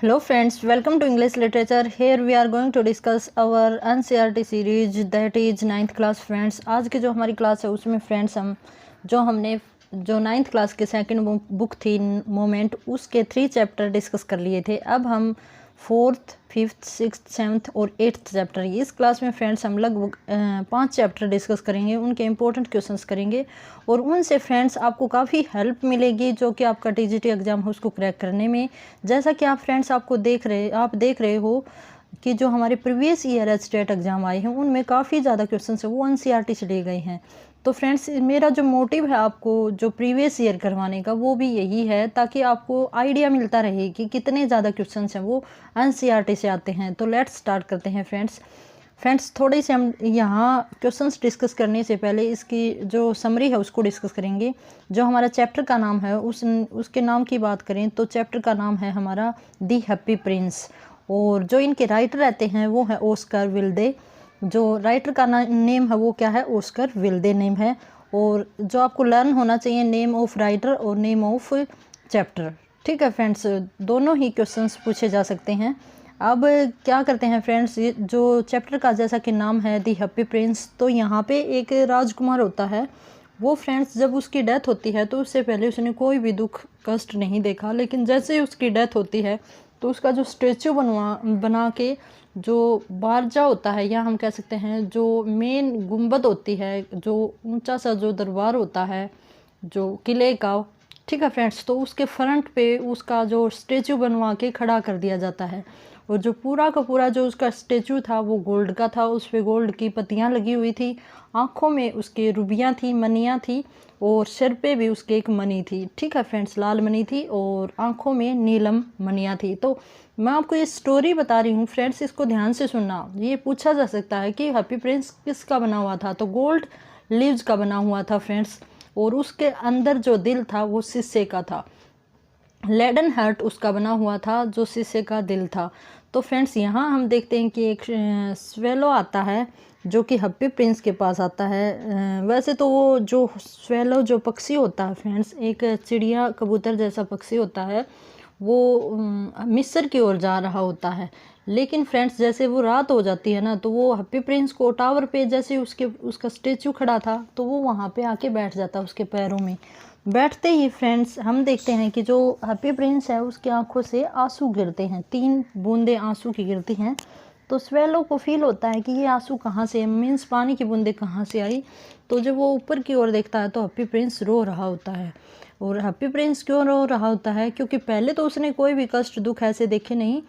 Hello friends, welcome to English Literature. Here we are going to discuss our NCERT series that is 9th class friends. आज की जो हमारी class है उसमें friends हमने जो 9th क्लास के सेकंड बुक थी मोमेंट उसके 3 चैप्टर डिस्कस कर लिए थे। अब हम 4th, 5th, 6th, 7th और 8th चैप्टर इस क्लास में फ्रेंड्स हम लगभग 5 चैप्टर डिस्कस करेंगे, उनके इम्पोर्टेंट क्वेश्चंस करेंगे और उनसे फ्रेंड्स आपको काफ़ी हेल्प मिलेगी जो कि आपका टीजीटी एग्ज़ाम है उसको क्रैक करने में। जैसा कि आप फ्रेंड्स आप देख रहे हो कि जो हमारे प्रीवियस ईयर स्टेट एग्ज़ाम आए हैं उनमें काफ़ी ज़्यादा क्वेश्चंस हैं वो एनसीईआरटी से लिए गए हैं। तो फ्रेंड्स मेरा जो मोटिव है आपको जो प्रीवियस ईयर करवाने का वो भी यही है ताकि आपको आइडिया मिलता रहे कि कितने ज़्यादा क्वेश्चंस हैं वो एनसीईआरटी से आते हैं। तो लेट्स स्टार्ट करते हैं फ्रेंड्स थोड़ी सी हम यहाँ क्वेश्चंस डिस्कस करने से पहले इसकी जो समरी है उसको डिस्कस करेंगे। जो हमारा चैप्टर का नाम है उसके नाम की बात करें तो चैप्टर का नाम है हमारा दी हैप्पी प्रिंस और जो इनके राइटर रहते हैं वो है ऑस्कर विल्डे। जो राइटर का नेम है वो क्या है, ऑस्कर विल्डे नेम है। और जो आपको लर्न होना चाहिए नेम ऑफ राइटर और नेम ऑफ चैप्टर। ठीक है फ्रेंड्स, दोनों ही क्वेश्चंस पूछे जा सकते हैं। अब क्या करते हैं फ्रेंड्स, जो चैप्टर का जैसा कि नाम है दी हैप्पी प्रिंस, तो यहाँ पे एक राजकुमार होता है। वो फ्रेंड्स जब उसकी डेथ होती है तो उससे पहले उसने कोई भी दुख कष्ट नहीं देखा, लेकिन जैसे ही उसकी डेथ होती है तो उसका जो स्टेचू बना के जो बारजा होता है या हम कह सकते हैं जो मेन गुंबद होती है, जो ऊंचा सा जो दरबार होता है जो किले का, ठीक है फ्रेंड्स, तो उसके फ्रंट पे उसका जो स्टेचू बनवा के खड़ा कर दिया जाता है। और जो पूरा का पूरा जो उसका स्टेचू था वो गोल्ड का था, उस पर गोल्ड की पत्तियां लगी हुई थी, आँखों में उसके रुबियाँ थी, मनियाँ थी और सिर पे भी उसके एक मनी थी। ठीक है फ्रेंड्स, लाल मनी थी और आँखों में नीलम मनियाँ थी। तो मैं आपको ये स्टोरी बता रही हूँ फ्रेंड्स, इसको ध्यान से सुनना। ये पूछा जा सकता है कि हैप्पी प्रिंस किसका बना हुआ था, तो गोल्ड लीव्स का बना हुआ था फ्रेंड्स। और उसके अंदर जो दिल था वो शीशे का था, लेडन हार्ट उसका बना हुआ था जो शीशे का दिल था। तो फ्रेंड्स यहाँ हम देखते हैं कि एक स्वेलो आता है जो कि हैप्पी प्रिंस के पास आता है। वैसे तो वो जो स्वेलो जो पक्षी होता है फ्रेंड्स, एक चिड़िया कबूतर जैसा पक्षी होता है, वो मिस्र की ओर जा रहा होता है। लेकिन फ्रेंड्स जैसे वो रात हो जाती है ना, तो वो हैप्पी प्रिंस को टावर पे जैसे उसका स्टेचू खड़ा था तो वो वहाँ पे आके बैठ जाता, उसके पैरों में बैठते ही फ्रेंड्स हम देखते हैं कि जो हैप्पी प्रिंस है उसकी आंखों से आंसू गिरते हैं, 3 बूंदें आंसू की गिरती हैं। तो स्वेलो को फील होता है कि ये आंसू कहाँ से, मीन्स पानी की बूंदें कहाँ से आई। तो जब वो ऊपर की ओर देखता है तो हैप्पी प्रिंस रो रहा होता है। और हैप्पी प्रिंस क्यों रो रहा होता है, क्योंकि पहले तो उसने कोई भी कष्ट दुख ऐसे देखे नहीं,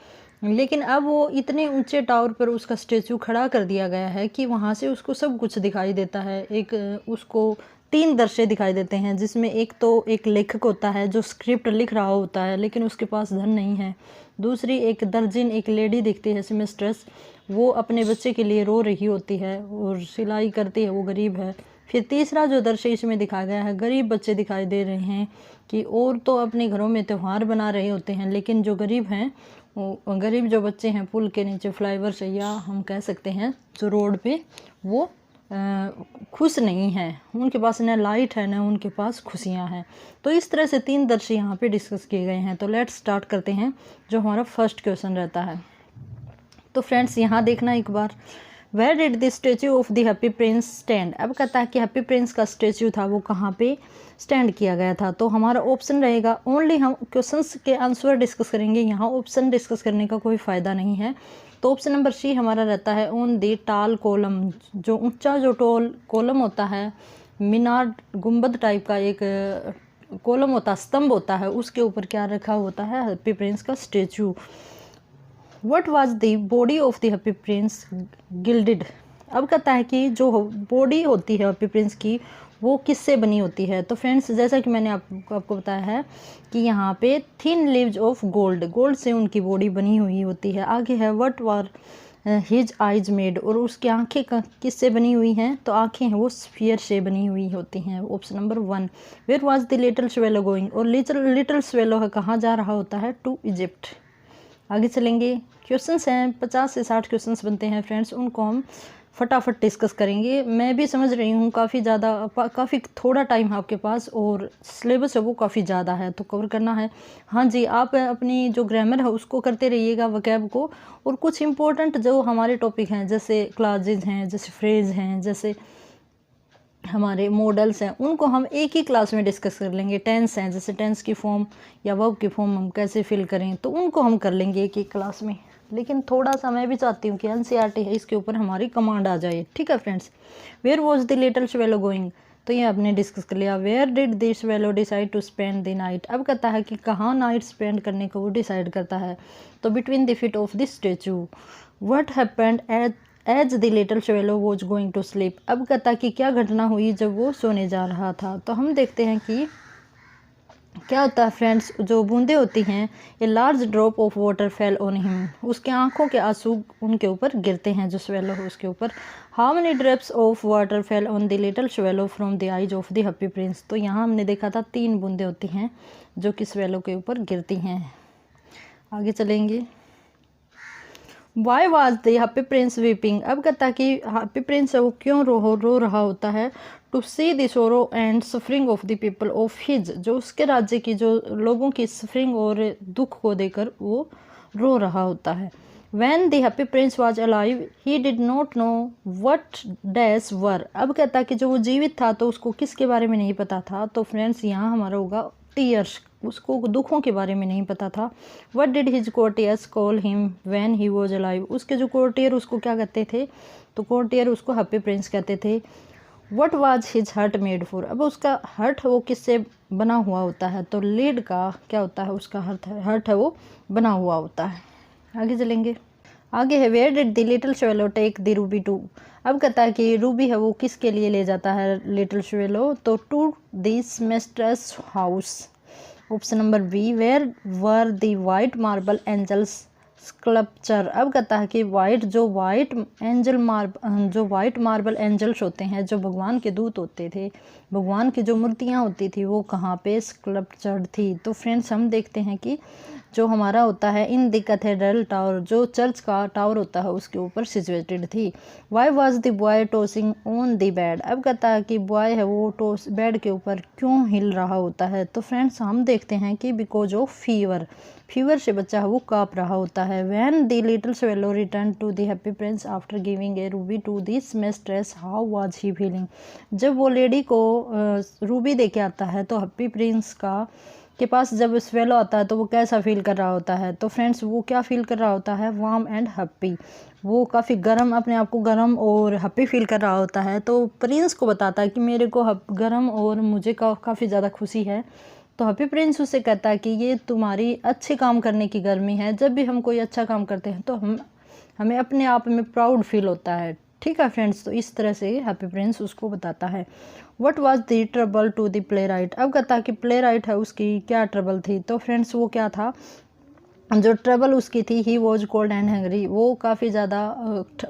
लेकिन अब वो इतने ऊंचे टावर पर उसका स्टेचू खड़ा कर दिया गया है कि वहाँ से उसको सब कुछ दिखाई देता है। एक उसको 3 दृश्य दिखाई देते हैं, जिसमें एक तो एक लेखक होता है जो स्क्रिप्ट लिख रहा होता है लेकिन उसके पास धन नहीं है। दूसरी एक दर्जिन एक लेडी दिखती है सेमेस्ट्रेस, वो अपने बच्चे के लिए रो रही होती है और सिलाई करती है, वो गरीब है। फिर तीसरा जो दृश्य इसमें दिखाया गया है, गरीब बच्चे दिखाई दे रहे हैं कि और तो अपने घरों में त्यौहार बना रहे होते हैं, लेकिन जो गरीब हैं वो गरीब जो बच्चे हैं पुल के नीचे फ्लाईओवर से या हम कह सकते हैं जो रोड पे, वो खुश नहीं हैं, उनके पास न लाइट है न उनके पास खुशियां हैं। तो इस तरह से 3 दृश्य यहाँ पे डिस्कस किए गए हैं। तो लेट्स स्टार्ट करते हैं। जो हमारा फर्स्ट क्वेश्चन रहता है, तो फ्रेंड्स यहाँ देखना एक बार, where did the statue of the happy Prince stand. अब कहता है कि हैप्पी प्रिंस का स्टेचू था वो कहाँ पे स्टैंड किया गया था। तो हमारा ऑप्शन रहेगा, ओनली हम क्वेश्चंस के आंसर डिस्कस करेंगे, यहाँ ऑप्शन डिस्कस करने का कोई फ़ायदा नहीं है। तो ऑप्शन नंबर सी हमारा रहता है ऑन दी टाल कॉलम, जो ऊंचा जो टॉल कॉलम होता है, मीनार गुंबद टाइप का एक कॉलम होता है, स्तंभ होता है, उसके ऊपर क्या रखा होता है, हैप्पी प्रिंस का statue. What was the body of the happy Prince gilded. अब कहता है कि जो बॉडी होती है हैप्पी प्रिंस की वो किससे बनी होती है। तो फ्रेंड्स जैसा कि मैंने आपको बताया है कि यहाँ पे थिन लीव्स ऑफ गोल्ड से उनकी बॉडी बनी हुई होती है। आगे है what were his eyes made, और उसकी आंखें किससे बनी हुई हैं, तो आंखें हैं वो स्फीयर से बनी हुई होती हैं। Option number 1। Where was the little swallow going, और लिटिल स्वेलो है कहाँ जा रहा होता है, टू इजिप्ट। आगे चलेंगे, क्वेश्चंस हैं 50 से 60 क्वेश्चंस बनते हैं फ्रेंड्स, उनको हम फटाफट डिस्कस करेंगे। मैं भी समझ रही हूँ काफ़ी थोड़ा टाइम है आपके पास और सिलेबस है वो काफ़ी ज़्यादा है तो कवर करना है। हाँ जी, आप अपनी जो ग्रामर है उसको करते रहिएगा, वोकैब को, और कुछ इंपॉर्टेंट जो हमारे टॉपिक हैं जैसे क्लॉजेज हैं, जैसे फ्रेज हैं, जैसे हमारे मॉडल्स हैं, उनको हम एक ही क्लास में डिस्कस कर लेंगे। टेंस हैं, जैसे टेंस की फॉर्म या वर्ब की फॉर्म हम कैसे फिल करें, तो उनको हम कर लेंगे एक ही क्लास में। लेकिन थोड़ा सा मैं भी चाहती हूँ कि एनसीईआरटी है इसके ऊपर हमारी कमांड आ जाए। ठीक है friends. Where was the little swallow going, तो ये आपने डिस्कस कर लिया। Where did the swallow decide to spend the night, अब कहता है कि कहाँ नाइट स्पेंड करने को वो डिसाइड करता है। तो between the feet of the statue. What happened as the little swallow was going to sleep, अब कहता कि क्या घटना हुई जब वो सोने जा रहा था। तो हम देखते हैं कि क्या होता है फ्रेंड्स, जो बूंदे होती हैं, a large drop of water fell on him, उसके आंखों के आंसू उनके ऊपर गिरते हैं, जो स्वेलो है उसके ऊपर। How many drops of water fell on the little swallow from the eyes of the happy Prince, तो यहाँ हमने देखा था 3 बूंदे होती हैं जो कि स्वेलो के ऊपर गिरती हैं। आगे चलेंगे। Why was the happy Prince weeping, अब कहता है कि हैप्पी प्रिंस है वो क्यों रो रहा होता है। To see the sorrow and suffering of the people of his, जो उसके राज्य की जो लोगों की सफरिंग और दुख को देकर वो रो रहा होता है। When the happy prince was alive, he did not know what days were, अब कहता है कि जो वो जीवित था तो उसको किसके बारे में नहीं पता था। तो फ्रेंड्स यहाँ हमारा होगा टीयर्स, उसको दुखों के बारे में नहीं पता था। What did his courtiers call him when he was alive, उसके जो कोर्टियर उसको क्या कहते थे, तो कोर्टियर उसको हैप्पी प्रिंस कहते थे। What was his heart made for, अब उसका हर्ट वो किससे बना हुआ होता है, तो लीड का क्या होता है, उसका हर्ट है वो बना हुआ होता है। आगे चलेंगे। आगे है where did the little swallow take the ruby to, अब कहता है कि रूबी है वो किसके लिए ले जाता है लिटिल स्वेलो, तो to this mistress house. Option number B, where were the white marble angels sculpture, अब कहता है कि जो वाइट मार्बल एंजल्स होते हैं, जो भगवान के दूत होते थे, भगवान की जो मूर्तियाँ होती थी वो कहाँ पे स्कल्पचर्ड थी। तो फ्रेंड्स हम देखते हैं कि जो हमारा होता है इन द कैथेड्रल टावर, जो चर्च का टावर होता है उसके ऊपर सिचुएटेड थी। Why was the boy tossing on the bed, अब कहता है कि बॉय है वो बेड के ऊपर क्यों हिल रहा होता है। तो फ्रेंड्स हम देखते हैं कि बिकॉज ऑफ फीवर से बच्चा है वो काँप रहा होता है। When the little swallow return to the happy prince after giving a ruby to this mistress how was he feeling, जब वो लेडी को रूबी दे के आता है तो हैप्पी प्रिंस के पास जब स्वेलो आता है तो वो कैसा फील कर रहा होता है। तो फ्रेंड्स वो क्या फील कर रहा होता है, वार्म एंड हैप्पी, वो काफ़ी गर्म, अपने आप को गर्म और हैप्पी फील कर रहा होता है। तो प्रिंस को बताता है कि मेरे को गर्म और मुझे काफ़ी ज़्यादा खुशी है। तो हैप्पी प्रिंस उससे कहता है कि ये तुम्हारी अच्छे काम करने की गर्मी है, जब भी हम कोई अच्छा काम करते हैं तो हमें अपने आप में प्राउड फील होता है। ठीक है फ्रेंड्स, तो इस तरह से हैप्पी प्रिंस उसको बताता है। What was the trouble to the playwright, अब कहता है कि प्ले राइट है उसकी क्या ट्रबल थी। तो फ्रेंड्स वो क्या था, जो ट्रबल उसकी थी, he was cold and Hungary, वो काफ़ी ज़्यादा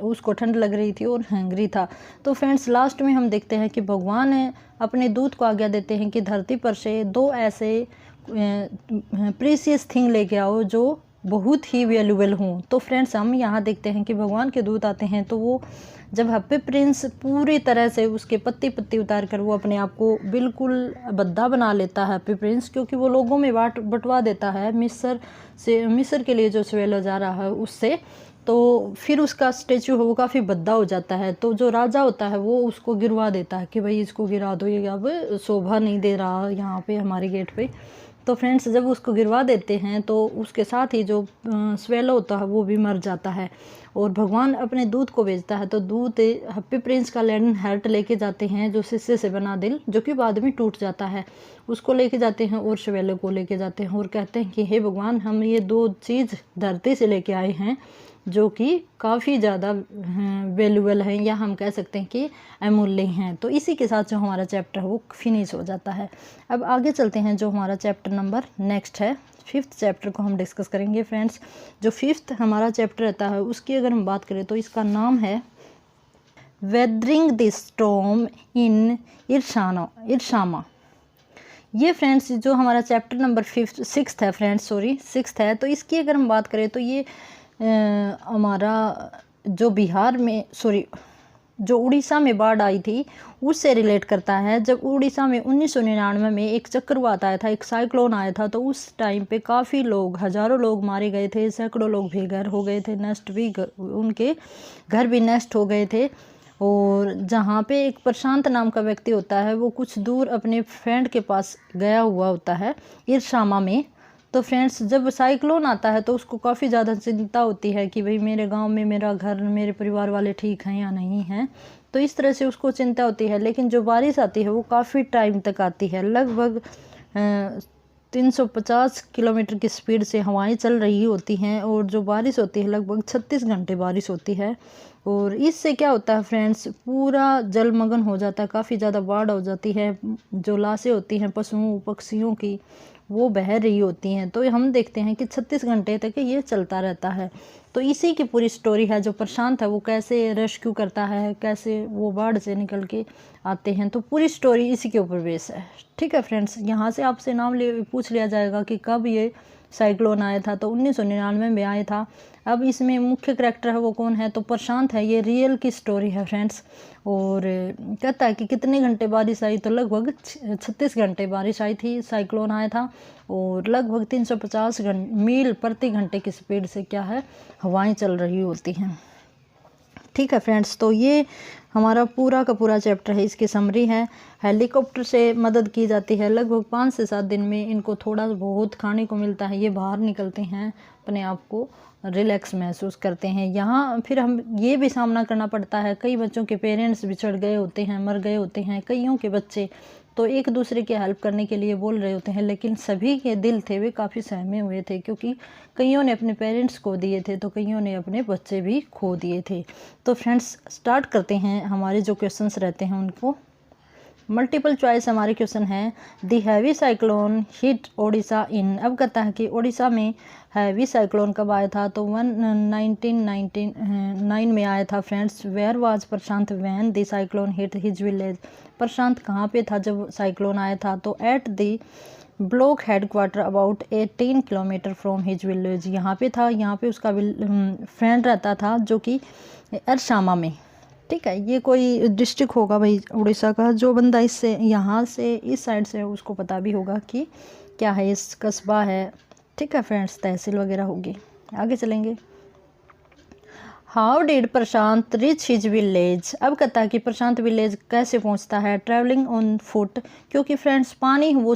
उसको ठंड लग रही थी और हैंगरी था। तो फ्रेंड्स लास्ट में हम देखते हैं कि भगवान अपने दूत को आज्ञा देते हैं कि धरती पर से 2 ऐसे प्रीसियस थिंग लेके आओ जो बहुत ही वैल्यूबल हों। तो फ्रेंड्स हम यहाँ देखते हैं कि भगवान के दूत आते हैं, तो वो जब हैप्पी प्रिंस पूरी तरह से उसके पत्ती उतार कर वो अपने आप को बिल्कुल भद्दा बना लेता है हैप्पी प्रिंस, क्योंकि वो लोगों में बंटवा देता है मिस्र के लिए जो स्वेलो जा रहा है उससे। तो फिर उसका स्टेचू है वो काफ़ी भद्दा हो जाता है। तो जो राजा होता है वो उसको गिरवा देता है कि भाई इसको गिरा दो, ये अब शोभा नहीं दे रहा यहाँ पे हमारे गेट पे। तो फ्रेंड्स जब उसको गिरवा देते हैं तो उसके साथ ही जो स्वेलो होता है वो भी मर जाता है और भगवान अपने दूत को भेजता है। तो दूत हैप्पी प्रिंस का लेडन हार्ट लेके जाते हैं, जो शीशे से बना दिल, जो कि बाद में टूट जाता है, उसको लेके जाते हैं और स्वेलो को लेके जाते हैं और कहते हैं कि हे भगवान, हम ये 2 चीज़ धरती से लेके आए हैं जो कि काफ़ी ज़्यादा वैल्यूबल हैं, या हम कह सकते हैं कि अमूल्य हैं। तो इसी के साथ जो हमारा चैप्टर है वो फिनिश हो जाता है। अब आगे चलते हैं, जो हमारा चैप्टर नंबर नेक्स्ट है 5th चैप्टर को हम डिस्कस करेंगे फ्रेंड्स। जो 5th हमारा चैप्टर रहता है उसकी अगर हम बात करें तो इसका नाम है वेदरिंग द स्टॉर्म इन इरशामा। ये फ्रेंड्स जो हमारा चैप्टर नंबर 6th है फ्रेंड्स, 6th है। तो इसकी अगर हम बात करें तो ये हमारा जो बिहार में जो उड़ीसा में बाढ़ आई थी उससे रिलेट करता है। जब उड़ीसा में 1999 में एक चक्रवात आया था, एक साइक्लोन आया था, तो उस टाइम पे काफ़ी लोग, हज़ारों लोग मारे गए थे, सैकड़ों लोग बेघर हो गए थे, नष्ट भी उनके घर भी नष्ट हो गए थे। और जहाँ पे एक प्रशांत नाम का व्यक्ति होता है, वो कुछ दूर अपने फ्रेंड के पास गया हुआ होता है इरशामा में। तो फ्रेंड्स, जब साइक्लोन आता है तो उसको काफ़ी ज़्यादा चिंता होती है कि भाई मेरे गांव में मेरा घर, मेरे परिवार वाले ठीक हैं या नहीं हैं। तो इस तरह से उसको चिंता होती है। लेकिन जो बारिश आती है वो काफ़ी टाइम तक आती है, लगभग 350 किलोमीटर की स्पीड से हवाएं चल रही होती हैं, और जो बारिश होती है लगभग 36 घंटे बारिश होती है। और इससे क्या होता है फ्रेंड्स, पूरा जलमग्न हो जाता है, काफ़ी ज़्यादा बाढ़ हो जाती है। जो लाशें होती हैं पशुओं पक्षियों की, वो बह रही होती हैं। तो हम देखते हैं कि 36 घंटे तक ये चलता रहता है। तो इसी की पूरी स्टोरी है। जो प्रशांत है वो कैसे रेस्क्यू करता है, कैसे वो बाढ़ से निकल के आते हैं, तो पूरी स्टोरी इसी के ऊपर बेस है। ठीक है फ्रेंड्स, यहाँ से आपसे नाम पूछ लिया जाएगा कि कब ये साइक्लोन आया था, तो 1999 में आया था। अब इसमें मुख्य करैक्टर है वो कौन है, तो प्रशांत है। ये रियल की स्टोरी है फ्रेंड्स। और कहता है कि कितने घंटे बारिश आई, तो लगभग 36 घंटे बारिश आई थी, साइक्लोन आया था। और लगभग 350 मील प्रति घंटे की स्पीड से क्या है, हवाएं चल रही होती हैं। ठीक है फ्रेंड्स, तो ये हमारा पूरा का पूरा चैप्टर है, इसकी समरी है। हेलीकॉप्टर से मदद की जाती है, लगभग 5 से 7 दिन में इनको थोड़ा बहुत खाने को मिलता है, ये बाहर निकलते हैं, अपने आप को रिलैक्स महसूस करते हैं। यहाँ फिर हम ये भी सामना करना पड़ता है, कई बच्चों के पेरेंट्स बिछड़ गए होते हैं, मर गए होते हैं, कईयों के बच्चे तो एक दूसरे की हेल्प करने के लिए बोल रहे होते हैं, लेकिन सभी के दिल थे वे काफ़ी सहमे हुए थे, क्योंकि कईयों ने अपने पेरेंट्स खो दिए थे, तो कईयों ने अपने बच्चे भी खो दिए थे। तो फ्रेंड्स, स्टार्ट करते हैं। हमारे जो क्वेश्चंस रहते हैं उनको मल्टीपल चॉइस हमारे क्वेश्चन है, दी हैवी साइक्लोन हिट ओडिशा इन। अब कहता है कि ओडिशा में हैवी साइक्लोन कब आया था, तो 1999 में आया था friends. Where was Prashant when the cyclone hit his village. Prashant कहाँ पे था जब साइक्लोन आया था, तो at the block headquarter about 18 kilometre from his village. यहाँ पे था, यहाँ पे उसका फ्रेंड रहता था जो कि अरसामा में। ठीक है, ये कोई डिस्ट्रिक्ट होगा भाई उड़ीसा का। जो बंदा इससे यहाँ से इस साइड से उसको पता भी होगा कि क्या है, इस कस्बा है। ठीक है फ्रेंड्स, तहसील वगैरह होगी। आगे चलेंगे। How did Prashant rich his village. अब कहता है कि प्रशांत विलेज कैसे पहुंचता है, ट्रैवलिंग ऑन फुट। क्योंकि फ्रेंड्स पानी वो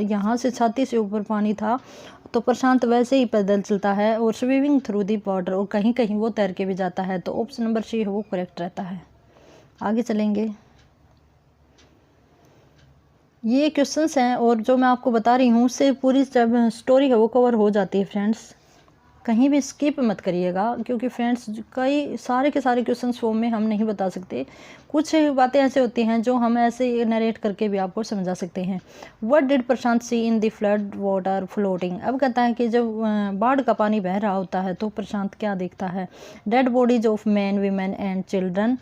यहाँ से छाती से ऊपर पानी था, तो प्रशांत वैसे ही पैदल चलता है। और स्विमिंग थ्रू दी बॉर्डर, और कहीं कहीं वो तैर के भी जाता है। तो ऑप्शन नंबर सी है वो करेक्ट रहता है। आगे चलेंगे। ये क्वेश्चंस हैं, और जो मैं आपको बता रही हूँ उससे पूरी स्टोरी है वो कवर हो जाती है फ्रेंड्स। कहीं भी स्किप मत करिएगा, क्योंकि फ्रेंड्स कई सारे के सारे क्वेश्चंस फॉर्म में हम नहीं बता सकते। कुछ बातें ऐसे होती हैं जो हम ऐसे नरेट करके भी आपको समझा सकते हैं। What did Prashant see in the flood water floating. अब कहता है कि जब बाढ़ का पानी बह रहा होता है तो प्रशांत क्या देखता है, dead bodies of man women and children,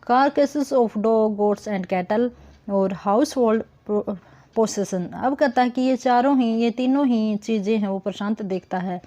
carcasses of dog goats and cattle, और हाउस होल्ड पोसेसन। अब कहता है कि ये तीनों ही चीज़ें हैं वो प्रशांत देखता है।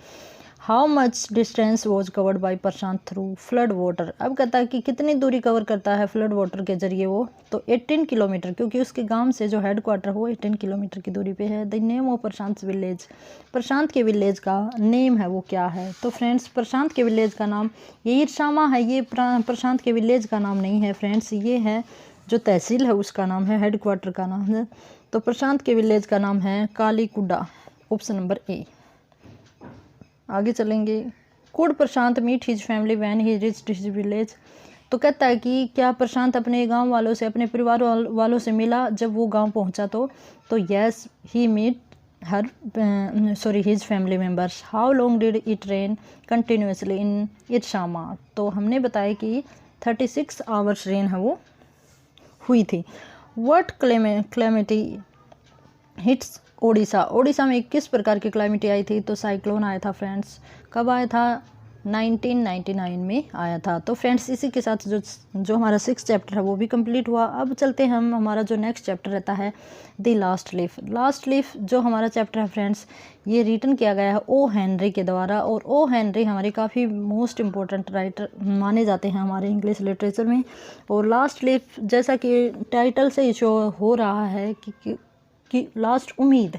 How much distance was covered by Prashant through flood water. अब कहता है कि कितनी दूरी कवर करता है फ्लड वाटर के जरिए वो, तो 18 किलोमीटर, क्योंकि उसके गांव से जो हेड क्वार्टर हो 18 किलोमीटर की दूरी पे है। The name of Prashant village. Prashant के विलेज का नेम है वो क्या है, तो फ्रेंड्स प्रशांत के विलेज का नाम ये इरशामा है। ये प्रशांत के विलेज का नाम नहीं है फ्रेंड्स, ये है जो तहसील है उसका नाम है, हेड क्वार्टर का नाम है। तो प्रशांत के विलेज का नाम है कालीकुडा, ऑप्शन नंबर ए। आगे चलेंगे। Could Prashant meet his family when he reached his village. तो कहता है कि क्या प्रशांत अपने गांव वालों से, अपने परिवार वालों से मिला जब वो गांव पहुंचा, तो yes he meet his family members. How long did it rain continuously in Hiroshima. तो हमने बताया कि 36 आवर्स रेन है वो हुई थी। What calamity hits Odisha. Odisha में किस प्रकार की क्लाइमेटी आई थी, तो साइक्लोन आया था फ्रेंड्स। कब आया था, 1999 में आया था। तो फ्रेंड्स इसी के साथ जो हमारा 6th चैप्टर है वो भी कंप्लीट हुआ। अब चलते हैं हम, हमारा जो नेक्स्ट चैप्टर रहता है the last leaf. Last leaf जो हमारा चैप्टर है फ्रेंड्स, ये रिटन किया गया है ओ हेनरी के द्वारा, और ओ हेनरी हमारे काफ़ी मोस्ट इम्पोर्टेंट राइटर माने जाते हैं हमारे इंग्लिश लिटरेचर में। और लास्ट लीफ जैसा कि टाइटल से ही शो हो रहा है कि लास्ट उम्मीद,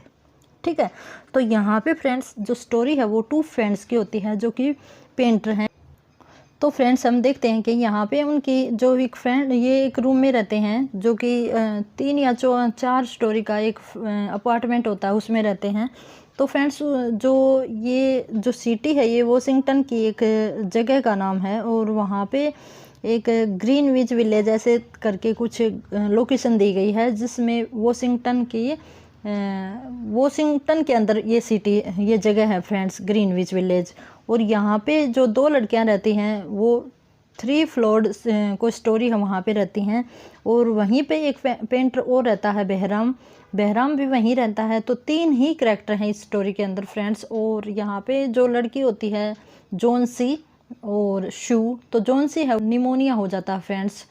ठीक है। तो यहाँ पे फ्रेंड्स जो स्टोरी है वो 2 फ्रेंड्स की होती है जो कि पेंटर हैं। तो फ्रेंड्स हम देखते हैं कि यहाँ पे उनकी जो एक फ्रेंड, ये एक रूम में रहते हैं जो कि 3 या 4 स्टोरी का एक अपार्टमेंट होता है, उसमें रहते हैं। तो फ्रेंड्स जो सिटी है ये वॉशिंगटन की एक जगह का नाम है, और वहाँ पे एक ग्रीनविच विलेज ऐसे करके कुछ लोकेशन दी गई है, जिसमें वॉशिंगटन के अंदर ये जगह है फ्रेंड्स, ग्रीनविच विलेज। और यहाँ पे जो 2 लड़कियाँ रहती हैं वो 3 फ्लोर्ड को स्टोरी हम वहाँ पे रहती हैं। और वहीं पे एक पेंटर और रहता है बहराम भी वहीं रहता है। तो 3 ही करैक्टर हैं इस स्टोरी के अंदर फ्रेंड्स। और यहाँ पे जो लड़की होती है जोनसी और शू, तो जोनसी है निमोनिया हो जाता है फ्रेंड्स,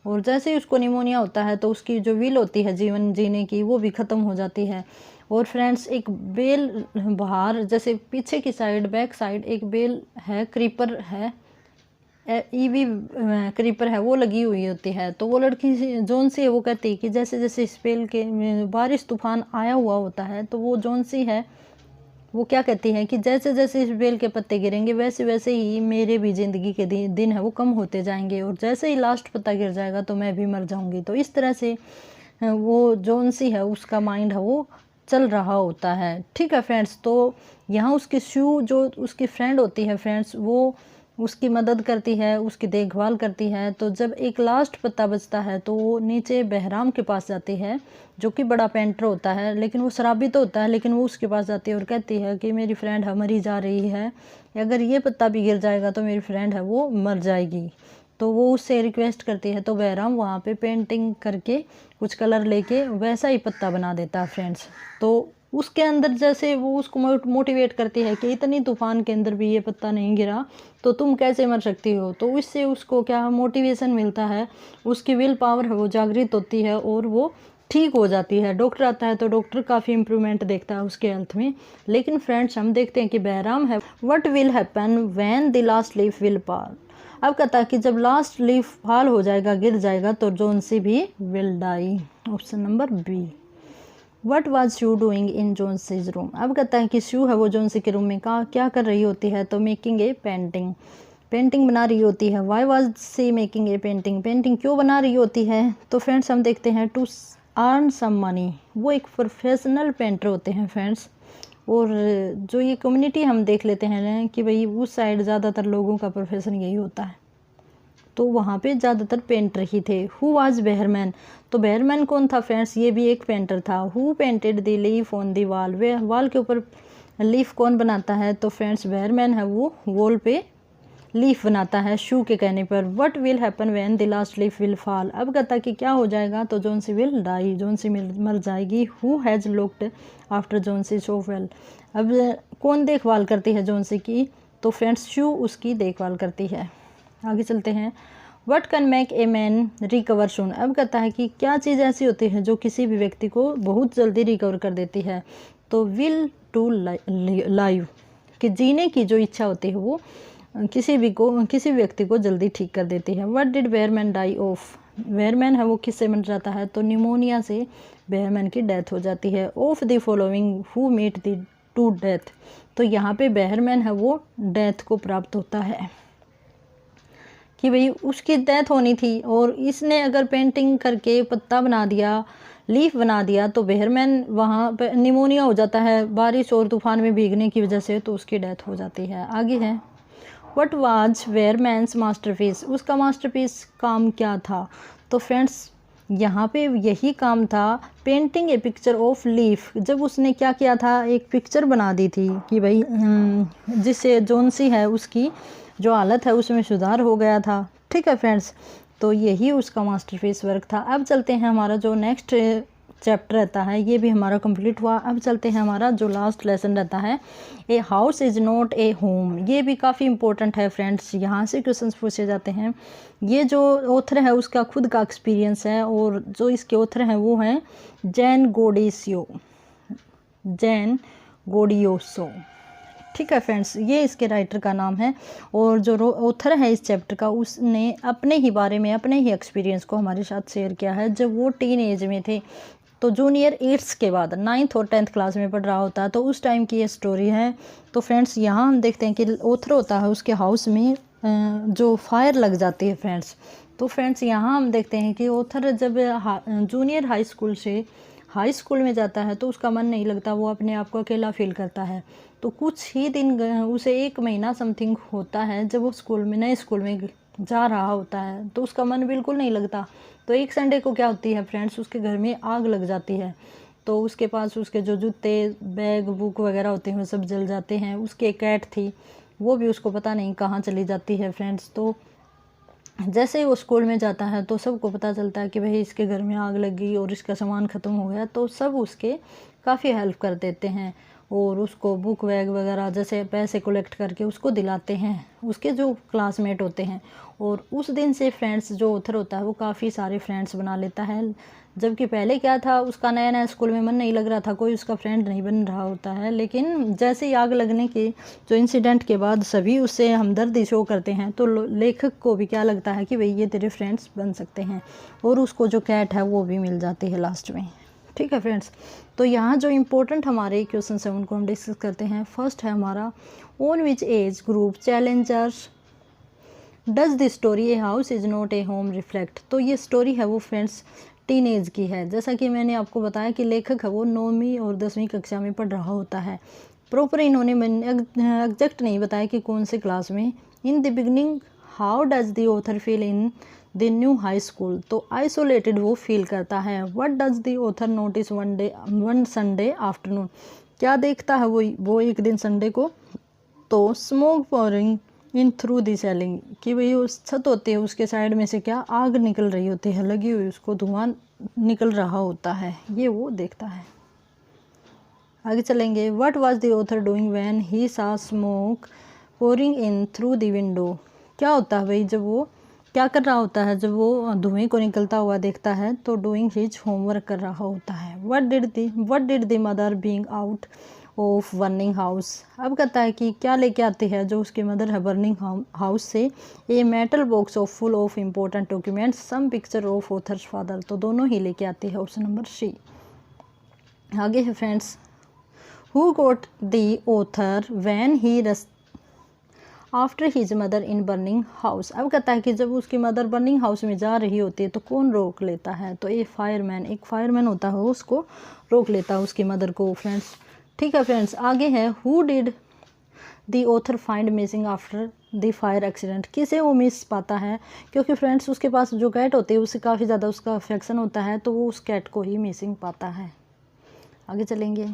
और जैसे ही उसको निमोनिया होता है तो उसकी जो विल होती है जीवन जीने की वो भी ख़त्म हो जाती है। और फ्रेंड्स एक बेल बाहर, जैसे पीछे की साइड, बैक साइड एक बेल है, क्रीपर है, ईवी क्रीपर है, वो लगी हुई होती है। तो वो लड़की जोनसी है, वो कहती है कि जैसे जैसे इस बेल के बारिश तूफान आया हुआ होता है, तो वो जोनसी है वो क्या कहती है कि जैसे जैसे इस बेल के पत्ते गिरेंगे वैसे वैसे ही मेरे भी ज़िंदगी के दिन है वो कम होते जाएंगे, और जैसे ही लास्ट पत्ता गिर जाएगा तो मैं भी मर जाऊंगी। तो इस तरह से वो जोनसी है उसका माइंड है वो चल रहा होता है, ठीक है फ्रेंड्स। तो यहाँ उसकी शू जो उसकी फ्रेंड होती है फ्रेंड्स, वो उसकी मदद करती है, उसकी देखभाल करती है। तो जब एक लास्ट पत्ता बचता है तो वो नीचे बहराम के पास जाती है, जो कि बड़ा पेंटर होता है, लेकिन वो शराबी तो होता है, लेकिन वो उसके पास जाती है और कहती है कि मेरी फ्रेंड है मरी जा रही है, अगर ये पत्ता भी गिर जाएगा तो मेरी फ्रेंड है वो मर जाएगी। तो वो उससे रिक्वेस्ट करती है, तो बहराम वहाँ पे पेंटिंग करके कुछ कलर लेके वैसा ही पत्ता बना देता है फ्रेंड्स। तो उसके अंदर जैसे वो उसको मोटिवेट करती है कि इतनी तूफान के अंदर भी ये पत्ता नहीं गिरा तो तुम कैसे मर सकती हो। तो इससे उसको क्या मोटिवेशन मिलता है, उसकी विल पावर है वो जागृत होती है और वो ठीक हो जाती है। डॉक्टर आता है तो डॉक्टर काफ़ी इम्प्रूवमेंट देखता है उसके हेल्थ में। लेकिन फ्रेंड्स हम देखते हैं कि बहराम है, what will happen when the last leaf will fall. अब कहता है कि जब लास्ट लीफ फॉल हो जाएगा, गिर जाएगा, तो जोनसी भी will die. Option number B. What was Sue doing in Johnsy's room. अब कहता है कि शू है वो जोनसी के रूम में क्या कर रही होती है, तो मेकिंग ए पेंटिंग बना रही होती है। Why was she making a painting क्यों बना रही होती है। तो फ्रेंड्स हम देखते हैं टू अर्न सम मनी। वो एक प्रोफेशनल पेंटर होते हैं फ्रेंड्स। और जो ये कम्युनिटी हम देख लेते हैं कि भाई उस साइड ज़्यादातर लोगों का प्रोफेशन यही होता है, तो वहाँ पे ज़्यादातर पेंटर ही थे। Who was Behrman. तो बेहरमैन कौन था फ्रेंड्स, ये भी एक पेंटर था। Who painted the leaf on the wall. Way wall के ऊपर लीफ कौन बनाता है, तो फ्रेंड्स बेहरमैन है वो वॉल पे लीफ बनाता है शू के कहने पर। What will happen when the last leaf will fall. अब कहता कि क्या हो जाएगा, तो जोनसी विल डाई, जोनसी मर जाएगी। Who has looked after Johnsy so well. अब कौन देखभाल करती है जोनसी की, तो फ्रेंड्स शू उसकी देखभाल करती है। आगे चलते हैं। What can make a man recover soon. अब कहता है कि क्या चीज़ ऐसी होती है जो किसी भी व्यक्ति को बहुत जल्दी रिकवर कर देती है, तो विल टू लाइव, कि जीने की जो इच्छा होती है वो किसी व्यक्ति को जल्दी ठीक कर देती है। What did Behrman die of. Behrman है वो किससे मर जाता है, तो निमोनिया से बेयरमैन की डेथ हो जाती है। Of the following who meet the to death. तो यहाँ पे बेयरमैन है वो डेथ को प्राप्त होता है, कि भाई उसकी डेथ होनी थी और इसने अगर पेंटिंग करके पत्ता बना दिया, लीफ बना दिया, तो बेहरमैन वहाँ पे निमोनिया हो जाता है बारिश और तूफान में भीगने की वजह से, तो उसकी डेथ हो जाती है। आगे है व्हाट वाज बेयरमैन्स मास्टरपीस। उसका मास्टरपीस काम क्या था, तो फ्रेंड्स यहाँ पे यही काम था, painting A picture of leaf. जब उसने क्या किया था, एक पिक्चर बना दी थी कि भाई जिससे जोनसी है उसकी जो हालत है उसमें सुधार हो गया था। ठीक है फ्रेंड्स, तो यही उसका मास्टरपीस वर्क था। अब चलते हैं, हमारा जो नेक्स्ट चैप्टर रहता है, ये भी हमारा कंप्लीट हुआ। अब चलते हैं हमारा जो लास्ट लेसन रहता है, a house is not a home. ये भी काफ़ी इंपॉर्टेंट है फ्रेंड्स, यहाँ से क्वेश्चंस पूछे जाते हैं। ये जो ऑथर है उसका खुद का एक्सपीरियंस है, और जो इसके ऑथर हैं वो हैं जैन गोडियोसो। ठीक है फ्रेंड्स, ये इसके राइटर का नाम है। और जो ऑथर है इस चैप्टर का, उसने अपने ही बारे में, अपने ही एक्सपीरियंस को हमारे साथ शेयर किया है। जब वो टीन एज में थे, तो जूनियर 8th के बाद 9th और 10th क्लास में पढ़ रहा होता है, तो उस टाइम की ये स्टोरी है। तो फ्रेंड्स यहाँ हम देखते हैं कि ऑथर होता है, उसके हाउस में जो फायर लग जाती है फ्रेंड्स। तो फ्रेंड्स यहाँ हम देखते हैं कि ऑथर जब जूनियर हाई स्कूल से हाई स्कूल में जाता है तो उसका मन नहीं लगता, वो अपने आप को अकेला फील करता है। तो कुछ ही दिन, उसे 1 महीना समथिंग होता है जब वो स्कूल में, नए स्कूल में जा रहा होता है, तो उसका मन बिल्कुल नहीं लगता। तो एक संडे को क्या होती है फ्रेंड्स, उसके घर में आग लग जाती है। तो उसके पास उसके जो जूते, बैग, बुक वगैरह होते हैं वो सब जल जाते हैं। उसकी एक कैट थी, वो भी उसको पता नहीं कहाँ चली जाती है फ्रेंड्स। तो जैसे ही वो स्कूल में जाता है तो सबको पता चलता है कि भाई इसके घर में आग लग गई और इसका सामान ख़त्म हो गया। तो सब उसके काफ़ी हेल्प कर देते हैं और उसको बुक बैग वगैरह जैसे पैसे कलेक्ट करके उसको दिलाते हैं उसके जो क्लासमेट होते हैं। और उस दिन से फ्रेंड्स जो ऑथर होता है वो काफ़ी सारे फ्रेंड्स बना लेता है। जबकि पहले क्या था, उसका नया नया स्कूल में मन नहीं लग रहा था, कोई उसका फ्रेंड नहीं बन रहा होता है। लेकिन जैसे ही आग लगने के जो इंसिडेंट के बाद सभी उससे हमदर्दी शो करते हैं, तो लेखक को भी क्या लगता है कि भाई ये तेरे फ्रेंड्स बन सकते हैं, और उसको जो कैट है वो भी मिल जाती है लास्ट में। ठीक है फ्रेंड्स, तो यहाँ जो इम्पोर्टेंट हमारे क्वेश्चन है उनको हम डिस्कस करते हैं। फर्स्ट है हमारा, on which age group Challengers does the story a house is not a home reflect. तो ये स्टोरी है वो फ्रेंड्स टीन एज की है। जैसा कि मैंने आपको बताया कि लेखक है वो 9वीं और 10वीं कक्षा में पढ़ रहा होता है। प्रॉपर इन्होंने एग्जैक्ट नहीं बताया कि कौन से क्लास में। In the beginning how does the author feel in the new high school. तो आइसोलेटेड वो फील करता है। What does the author notice one Sunday afternoon. क्या देखता है वो एक दिन संडे को, तो smoke pouring in through the selling, कि भाई उस छत होती है उसके साइड में से क्या आग निकल रही होती है, लगी हुई, उसको धुआं निकल रहा होता है, ये वो देखता है। आगे चलेंगे। What was the author doing when he saw smoke pouring in through the window. क्या होता है भाई, जब वो क्या कर रहा होता है, जब वो धुएं को निकलता हुआ देखता है, तो डूइंग हिज होमवर्क कर रहा होता है। What did the mother being out of burning house. अब कहता है कि क्या लेके आती है जो उसकी मदर है बर्निंग हाउस से, a metal box of full of important documents some picture of author's father. तो दोनों ही लेके आती है, ऑप्शन नंबर सी। आगे है friends, who got the author when he after his mother in burning house. अब कहता है कि जब उसकी मदर बर्निंग हाउस में जा रही होती है तो कौन रोक लेता है, तो एक फायरमैन होता है, उसको रोक लेता है उसकी मदर को फ्रेंड्स। ठीक है फ्रेंड्स, आगे है, who did the author find missing after the fire accident. किसे वो मिस पाता है, क्योंकि फ्रेंड्स उसके पास जो कैट होती है उससे काफ़ी ज़्यादा उसका अफेक्शन होता है, तो वो उस कैट को ही मिसिंग पाता है। आगे चलेंगे।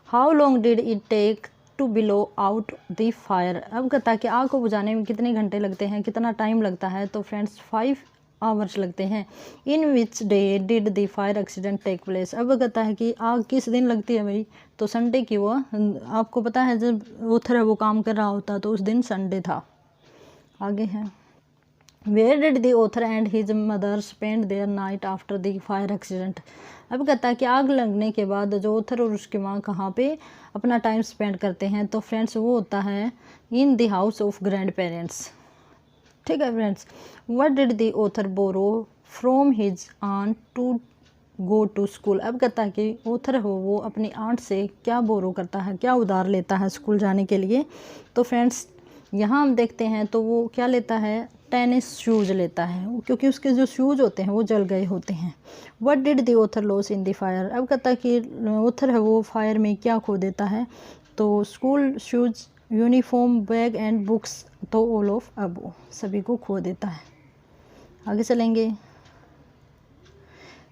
How long did it take to blow out the fire. अब कहता है कि आग को बुझाने में कितने घंटे लगते हैं, कितना टाइम लगता है, तो फ्रेंड्स 5 आवर्स लगते हैं। In which day did the fire accident take place. अब कहता है कि आग किस दिन लगती है भाई, तो संडे की। वो आपको पता है जब ऑथर है वो काम कर रहा होता तो उस दिन संडे था। आगे है, where did the author and his mother spend their night after the fire accident. अब कहता है कि आग लगने के बाद जो ऑथर और उसकी माँ कहाँ पे अपना टाइम स्पेंड करते हैं, तो फ्रेंड्स वो होता है in the house of grandparents. ठीक है friends, what did the author borrow from his aunt to go to school. अब कहता है कि ऑथर हो वो अपनी आंट से क्या बोरो करता है, क्या उधार लेता है स्कूल जाने के लिए। तो फ्रेंड्स यहाँ हम देखते हैं तो वो क्या लेता है, टेनिस शूज़ लेता है, क्योंकि उसके जो शूज़ होते हैं वो जल गए होते हैं। What did the author loss in the fire. अब कहता है कि ऑथर है वो फायर में क्या खो देता है, तो school shoes, uniform, bag and books, तो ऑल ऑफ अबो, सभी को खो देता है। आगे चलेंगे।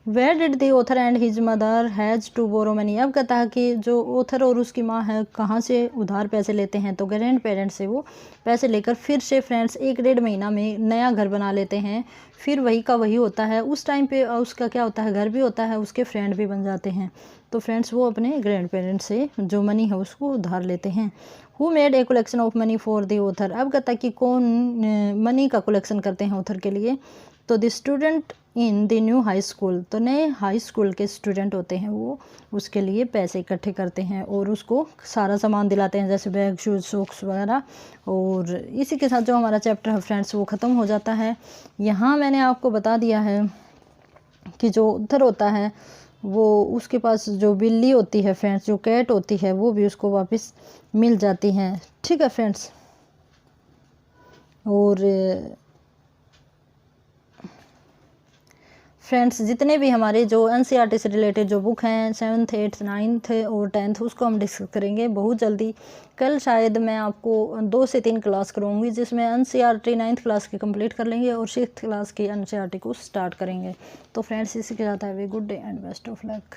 Where did the author and his mother has to borrow money. अब कहता है कि जो ऑथर और उसकी माँ है कहाँ से उधार पैसे लेते हैं, तो ग्रैंड पेरेंट्स से वो पैसे लेकर फिर से फ्रेंड्स 1-1.5 महीना में नया घर बना लेते हैं। फिर वही का वही होता है, उस टाइम पे उसका क्या होता है, घर भी होता है, उसके फ्रेंड भी बन जाते हैं। तो फ्रेंड्स वो अपने ग्रैंड पेरेंट्स से जो मनी है उसको उधार लेते हैं। Who made a collection of money for the author. अब कहता है कि कौन मनी का कलेक्शन करते हैं ऑथर के लिए, तो the student in the new high school. तो नए हाई स्कूल के स्टूडेंट होते हैं वो उसके लिए पैसे इकट्ठे करते हैं और उसको सारा सामान दिलाते हैं, जैसे बैग, शूज़, सॉक्स वगैरह। और इसी के साथ जो हमारा चैप्टर है फ्रेंड्स वो ख़त्म हो जाता है। यहाँ मैंने आपको बता दिया है कि जो उधर होता है वो उसके पास जो बिल्ली होती है फ्रेंड्स, जो कैट होती है, वो भी उसको वापस मिल जाती हैं। ठीक है फ्रेंड्स। और फ्रेंड्स जितने भी हमारे जो एनसीईआरटी से रिलेटेड जो बुक हैं 7th 8th 9th और 10th उसको हम डिस्कस करेंगे बहुत जल्दी। कल शायद मैं आपको 2 से 3 क्लास कराऊंगी जिसमें एनसीईआरटी 9th क्लास की कंप्लीट कर लेंगे और 6th क्लास की एनसीईआरटी को स्टार्ट करेंगे। तो फ्रेंड्स इसी के साथ have a good day and best of luck.